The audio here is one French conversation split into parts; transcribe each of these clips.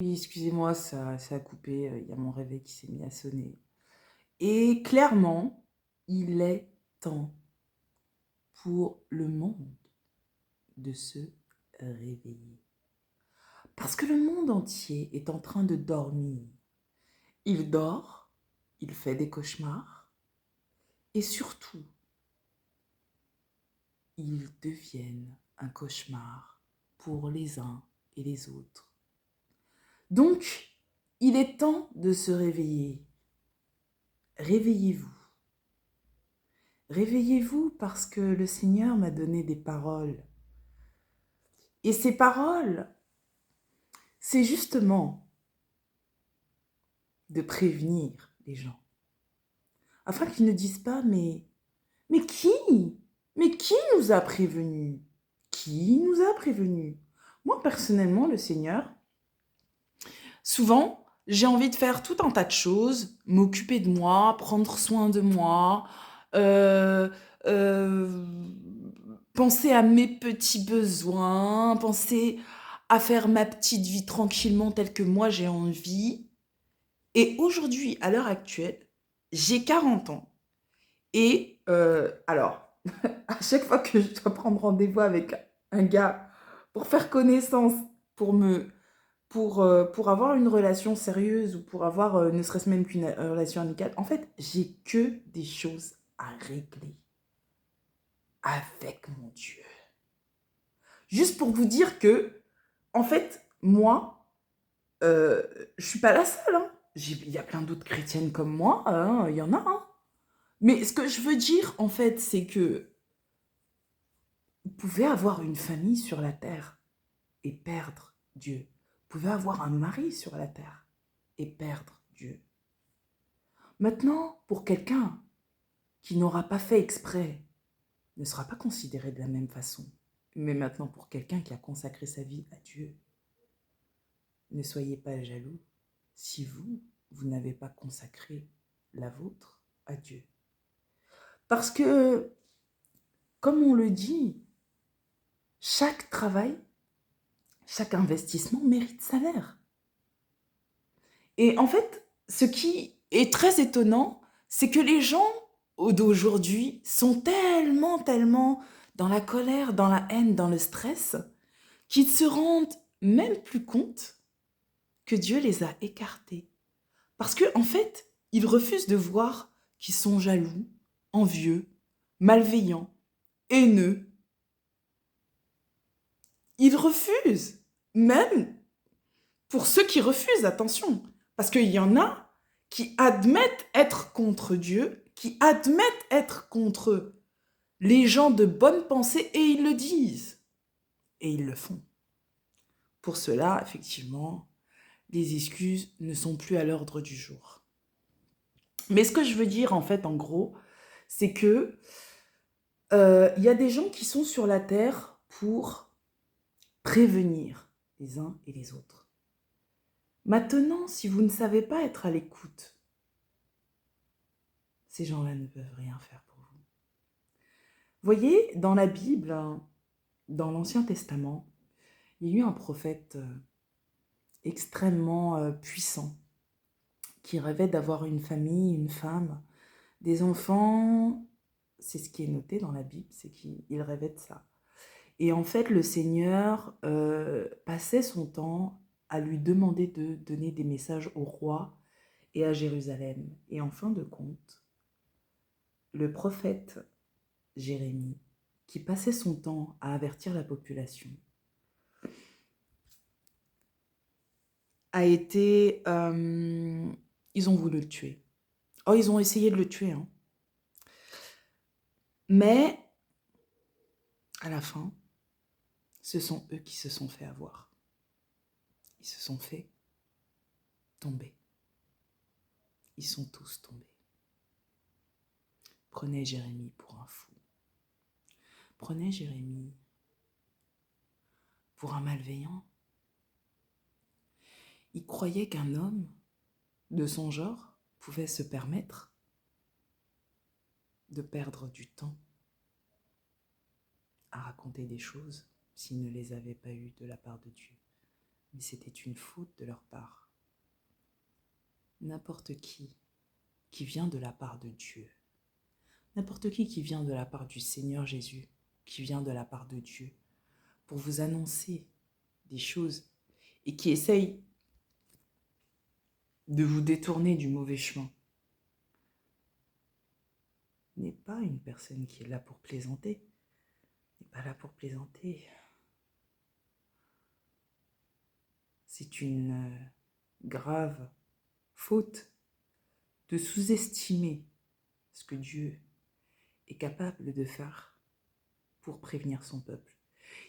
Oui, excusez-moi, ça a coupé, il y a mon réveil qui s'est mis à sonner. Et clairement, il est temps pour le monde de se réveiller. Parce que le monde entier est en train de dormir. Il dort, il fait des cauchemars, et surtout, ils deviennent un cauchemar pour les uns et les autres. Donc, il est temps de se réveiller. Réveillez-vous. Réveillez-vous parce que le Seigneur m'a donné des paroles. Et ces paroles, c'est justement de prévenir les gens. Afin qu'ils ne disent pas, mais qui? Mais qui nous a prévenus? Qui nous a prévenus? Moi, personnellement, le Seigneur, souvent, j'ai envie de faire tout un tas de choses, m'occuper de moi, prendre soin de moi, euh, euh, penser à mes petits besoins, penser à faire ma petite vie tranquillement telle que moi j'ai envie. Et aujourd'hui, à l'heure actuelle, j'ai 40 ans. Et alors, à chaque fois que je dois prendre rendez-vous avec un gars pour faire connaissance, pour me pour avoir une relation sérieuse ou pour avoir ne serait-ce même qu'une relation amicale, en fait, j'ai que des choses à régler avec mon Dieu. Juste pour vous dire que, en fait, moi, je suis pas la seule. Hein. Il y a plein d'autres chrétiennes comme moi, il y en a. Hein. Mais ce que je veux dire, en fait, c'est que vous pouvez avoir une famille sur la terre et perdre Dieu. Vous pouvez avoir un mari sur la terre et perdre Dieu. Maintenant, pour quelqu'un qui n'aura pas fait exprès, ne sera pas considéré de la même façon. Mais maintenant, pour quelqu'un qui a consacré sa vie à Dieu, ne soyez pas jaloux si vous n'avez pas consacré la vôtre à Dieu. Parce que, comme on le dit, chaque travail, chaque investissement mérite salaire. Et en fait, ce qui est très étonnant, c'est que les gens d'aujourd'hui sont tellement dans la colère, dans la haine, dans le stress, qu'ils ne se rendent même plus compte que Dieu les a écartés. Parce que, en fait, ils refusent de voir qu'ils sont jaloux, envieux, malveillants, haineux. Ils refusent. Même pour ceux qui refusent, attention. Parce qu'il y en a qui admettent être contre Dieu, qui admettent être contre les gens de bonne pensée et ils le disent. Et ils le font. Pour cela, effectivement, les excuses ne sont plus à l'ordre du jour. Mais ce que je veux dire, en fait, en gros, c'est que y a des gens qui sont sur la terre pour prévenir les uns et les autres. Maintenant, si vous ne savez pas être à l'écoute, ces gens-là ne peuvent rien faire pour vous. Voyez, dans la Bible, dans l'Ancien Testament, il y a eu un prophète extrêmement puissant qui rêvait d'avoir une famille, une femme, des enfants. C'est ce qui est noté dans la Bible, c'est qu'il rêvait de ça. Et en fait, le Seigneur passait son temps à lui demander de donner des messages au roi et à Jérusalem. Et en fin de compte, le prophète Jérémie, qui passait son temps à avertir la population, a été... ils ont voulu le tuer. Oh, ils ont essayé de le tuer. Hein. Mais, à la fin, ce sont eux qui se sont fait avoir. Ils se sont fait tomber. Ils sont tous tombés. Prenez Jérémie pour un fou. Prenez Jérémie pour un malveillant. Il croyait qu'un homme de son genre pouvait se permettre de perdre du temps à raconter des choses s'il ne les avait pas eues de la part de Dieu. mais c'était une faute de leur part. N'importe qui vient de la part de Dieu, n'importe qui vient de la part du Seigneur Jésus, qui vient de la part de Dieu, pour vous annoncer des choses et qui essaye de vous détourner du mauvais chemin, n'est pas une personne qui est là pour plaisanter, n'est pas là pour plaisanter. C'est une grave faute de sous-estimer ce que Dieu est capable de faire pour prévenir son peuple.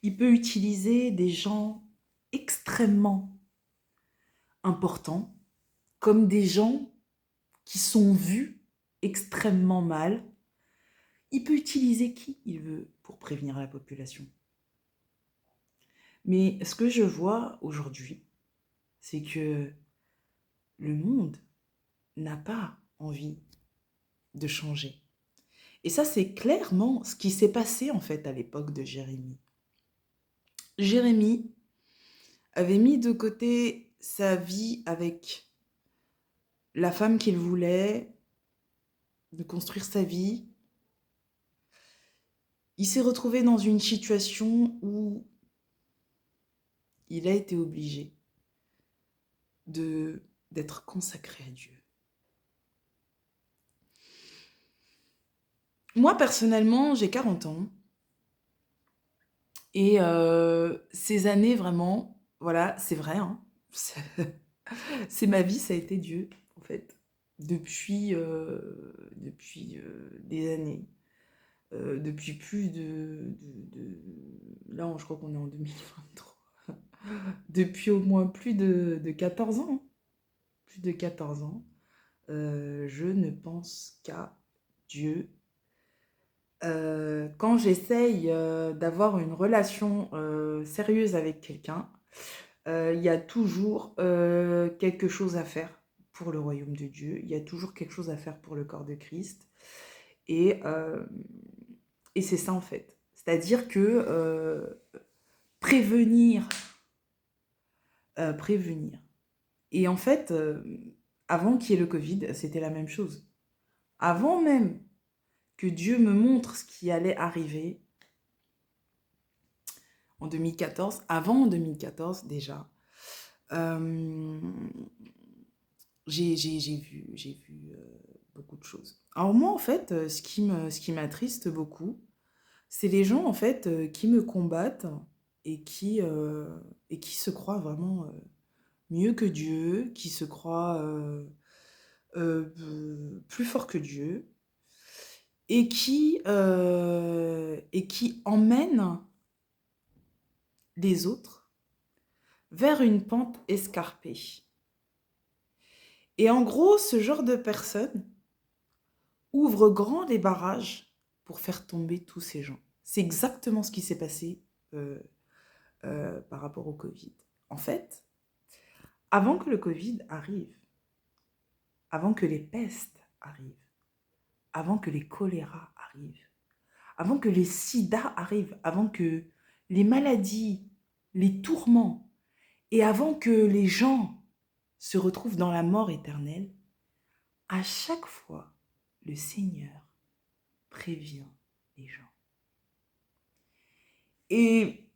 Il peut utiliser des gens extrêmement importants comme des gens qui sont vus extrêmement mal. Il peut utiliser qui il veut pour prévenir la population. Mais ce que je vois aujourd'hui, c'est que le monde n'a pas envie de changer. Et ça, c'est clairement ce qui s'est passé en fait à l'époque de Jérémie. Jérémie avait mis de côté sa vie avec la femme qu'il voulait, de construire sa vie. Il s'est retrouvé dans une situation où il a été obligé d'être consacré à Dieu. Moi, personnellement, j'ai 40 ans. Et ces années, vraiment, voilà, c'est vrai, hein, c'est ma vie, ça a été Dieu, en fait, depuis des années. Depuis plus Là, je crois qu'on est en 2023. Depuis au moins plus de 14 ans. Hein. Plus de 14 ans. Je ne pense qu'à Dieu. Quand j'essaye d'avoir une relation sérieuse avec quelqu'un, il y a toujours quelque chose à faire pour le royaume de Dieu. Il y a toujours quelque chose à faire pour le corps de Christ. Et c'est ça en fait. C'est-à-dire que prévenir. Et en fait, avant qu'il y ait le Covid, c'était la même chose. Avant même que Dieu me montre ce qui allait arriver en 2014, avant 2014 déjà, j'ai vu beaucoup de choses. Alors moi, en fait, ce qui m'attriste beaucoup, c'est les gens, en fait, qui me combattent et qui se croient vraiment mieux que Dieu, qui se croient plus fort que Dieu, et qui emmènent les autres vers une pente escarpée. Et en gros, ce genre de personnes ouvre grand les barrages pour faire tomber tous ces gens. C'est exactement ce qui s'est passé par rapport au Covid. En fait, avant que le Covid arrive, avant que les pestes arrivent, avant que les choléras arrivent, avant que les sida arrivent, avant que les maladies, les tourments, et avant que les gens se retrouvent dans la mort éternelle, à chaque fois, le Seigneur prévient les gens. Et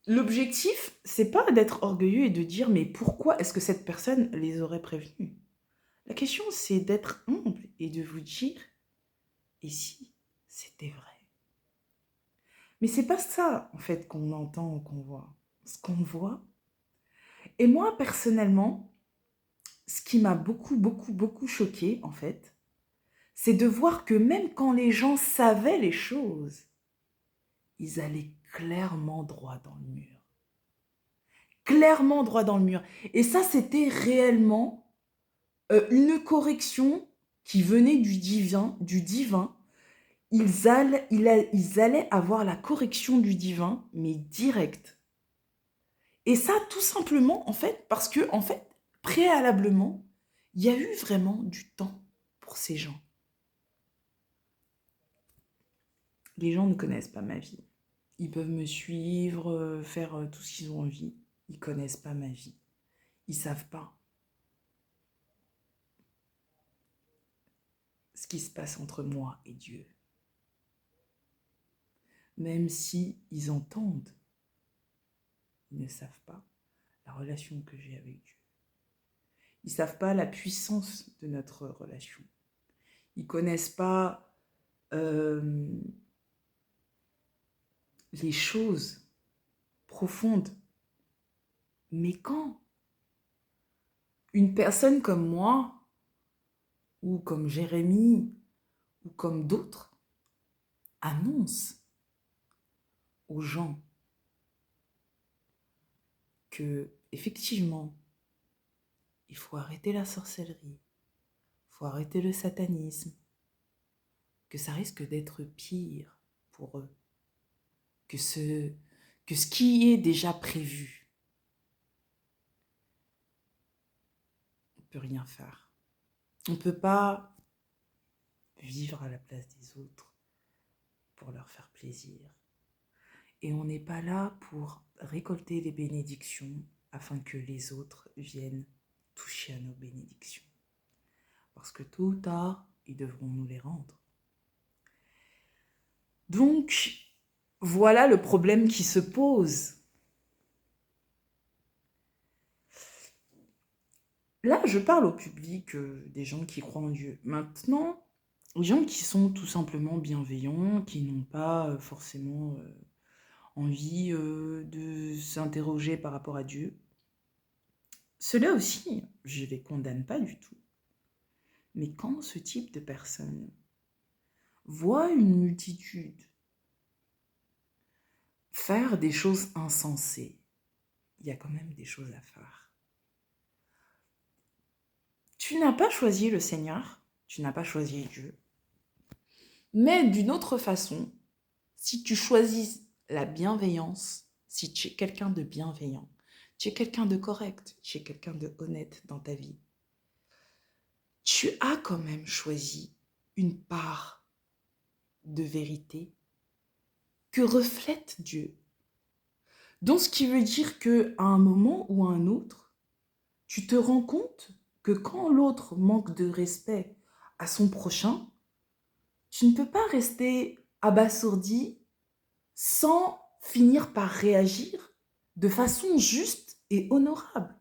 l'objectif, c'est pas d'être orgueilleux et de dire mais pourquoi est-ce que cette personne les aurait prévenus? La question, c'est d'être humble et de vous dire et si c'était vrai? Mais c'est pas ça, en fait, qu'on entend ou qu'on voit. Ce qu'on voit. Et moi, personnellement, ce qui m'a beaucoup choqué, en fait, c'est de voir que même quand les gens savaient les choses, ils allaient clairement droit dans le mur. Clairement droit dans le mur. Et ça, c'était réellement une correction qui venait du divin. Ils allaient avoir la correction du divin, mais direct. Et ça, tout simplement, en fait, parce que, en fait, préalablement, il y a eu vraiment du temps pour ces gens. Les gens ne connaissent pas ma vie. Ils peuvent me suivre, faire tout ce qu'ils ont envie. Ils connaissent pas ma vie. Ils savent pas ce qui se passe entre moi et Dieu. Même si ils entendent, ils ne savent pas la relation que j'ai avec Dieu. Ils ne savent pas la puissance de notre relation. Ils ne connaissent pas les choses profondes. Mais quand une personne comme moi, ou comme Jérémie, ou comme d'autres, annonce aux gens que, effectivement, il faut arrêter la sorcellerie, il faut arrêter le satanisme, que ça risque d'être pire pour eux que ce qui est déjà prévu. On ne peut rien faire. On ne peut pas vivre à la place des autres pour leur faire plaisir. Et on n'est pas là pour récolter les bénédictions afin que les autres viennent toucher à nos bénédictions. Parce que tôt ou tard, ils devront nous les rendre. Donc, voilà le problème qui se pose. Là, je parle au public des gens qui croient en Dieu. Maintenant, les gens qui sont tout simplement bienveillants, qui n'ont pas forcément envie de s'interroger par rapport à Dieu, ceux-là aussi, je ne les condamne pas du tout. Mais quand ce type de personne voit une multitude faire des choses insensées, il y a quand même des choses à faire. Tu n'as pas choisi le Seigneur, tu n'as pas choisi Dieu. Mais d'une autre façon, si tu choisis la bienveillance, si tu es quelqu'un de bienveillant, tu es quelqu'un de correct, tu es quelqu'un de honnête dans ta vie, tu as quand même choisi une part de vérité que reflète Dieu. Donc, ce qui veut dire qu'à un moment ou à un autre, tu te rends compte que quand l'autre manque de respect à son prochain, tu ne peux pas rester abasourdi sans finir par réagir de façon juste et honorable.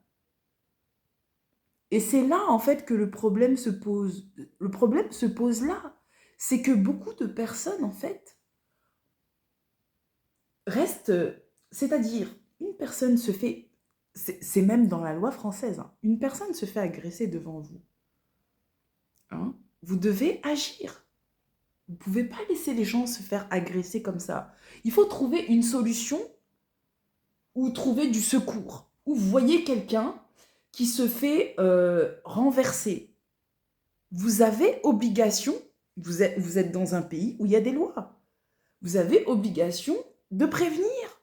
Et c'est là, en fait, que le problème se pose. Le problème se pose là. C'est que beaucoup de personnes, en fait, restent... C'est-à-dire, une personne se fait... C'est même dans la loi française. Hein, une personne se fait agresser devant vous. Hein, vous devez agir. Vous ne pouvez pas laisser les gens se faire agresser comme ça. Il faut trouver une solution ou trouver du secours. Ou vous voyez quelqu'un qui se fait renverser. Vous avez obligation, vous êtes dans un pays où il y a des lois. Vous avez obligation de prévenir.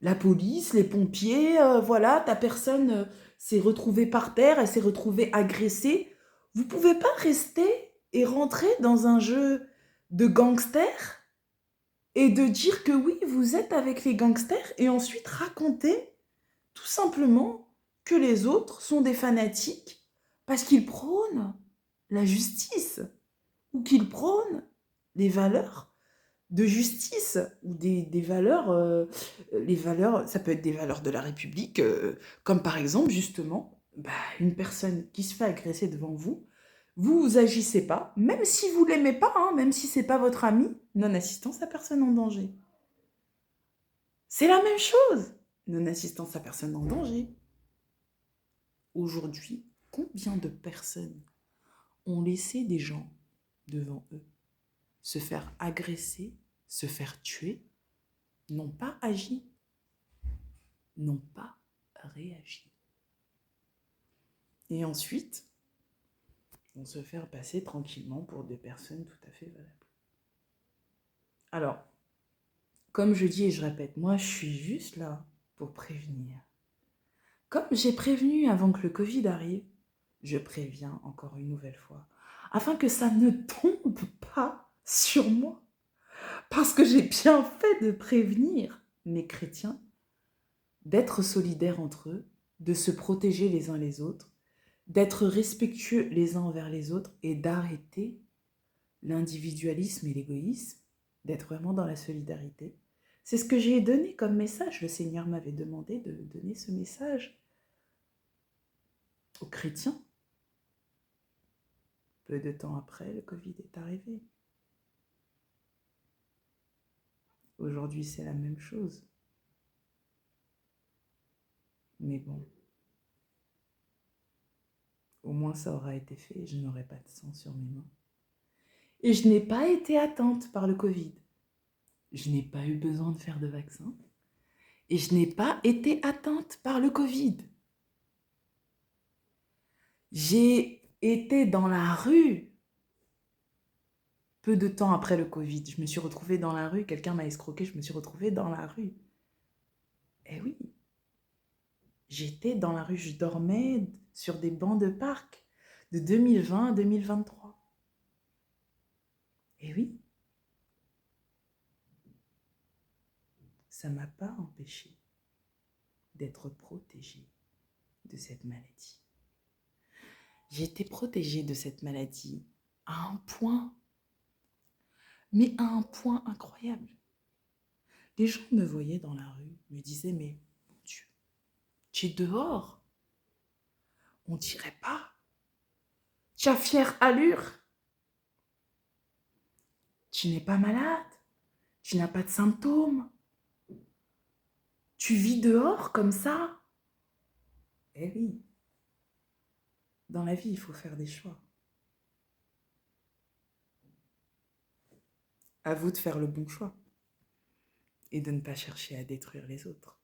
La police, les pompiers, voilà, ta personne s'est retrouvée par terre, elle s'est retrouvée agressée. Vous ne pouvez pas rester et rentrer dans un jeu de gangsters et de dire que oui, vous êtes avec les gangsters et ensuite raconter tout simplement que les autres sont des fanatiques parce qu'ils prônent la justice ou qu'ils prônent des valeurs de justice ou des valeurs, les valeurs, ça peut être des valeurs de la République, comme par exemple justement une personne qui se fait agresser devant vous, vous agissez pas, même si vous l'aimez pas, hein, même si c'est pas votre ami, non-assistance à personne en danger. C'est la même chose, non-assistance à personne en danger. Aujourd'hui, combien de personnes ont laissé des gens devant eux se faire agresser, se faire tuer, n'ont pas agi, n'ont pas réagi. Et ensuite, vont se faire passer tranquillement pour des personnes tout à fait valables. Alors, comme je dis et je répète, moi je suis juste là pour prévenir. Comme j'ai prévenu avant que le Covid arrive, je préviens encore une nouvelle fois, afin que ça ne tombe pas sur moi. Parce que j'ai bien fait de prévenir mes chrétiens d'être solidaires entre eux, de se protéger les uns les autres, d'être respectueux les uns envers les autres et d'arrêter l'individualisme et l'égoïsme, d'être vraiment dans la solidarité. C'est ce que j'ai donné comme message. Le Seigneur m'avait demandé de donner ce message aux chrétiens. Peu de temps après, le Covid est arrivé. Aujourd'hui, c'est la même chose. Mais bon, au moins ça aura été fait et je n'aurai pas de sang sur mes mains. Et je n'ai pas été atteinte par le Covid. Je n'ai pas eu besoin de faire de vaccin. Et je n'ai pas été atteinte par le Covid. J'ai été dans la rue peu de temps après le Covid. Je me suis retrouvée dans la rue, quelqu'un m'a escroqué, je me suis retrouvée dans la rue. Eh oui, j'étais dans la rue, je dormais sur des bancs de parc de 2020 à 2023. Eh oui, ça ne m'a pas empêché d'être protégée de cette maladie. J'ai été protégée de cette maladie à un point, mais à un point incroyable. Les gens me voyaient dans la rue, me disaient, mais tu es dehors, on dirait pas. Tu as fière allure. Tu n'es pas malade. Tu n'as pas de symptômes. Tu vis dehors comme ça. Eh oui. Dans la vie, il faut faire des choix. À vous de faire le bon choix. Et de ne pas chercher à détruire les autres.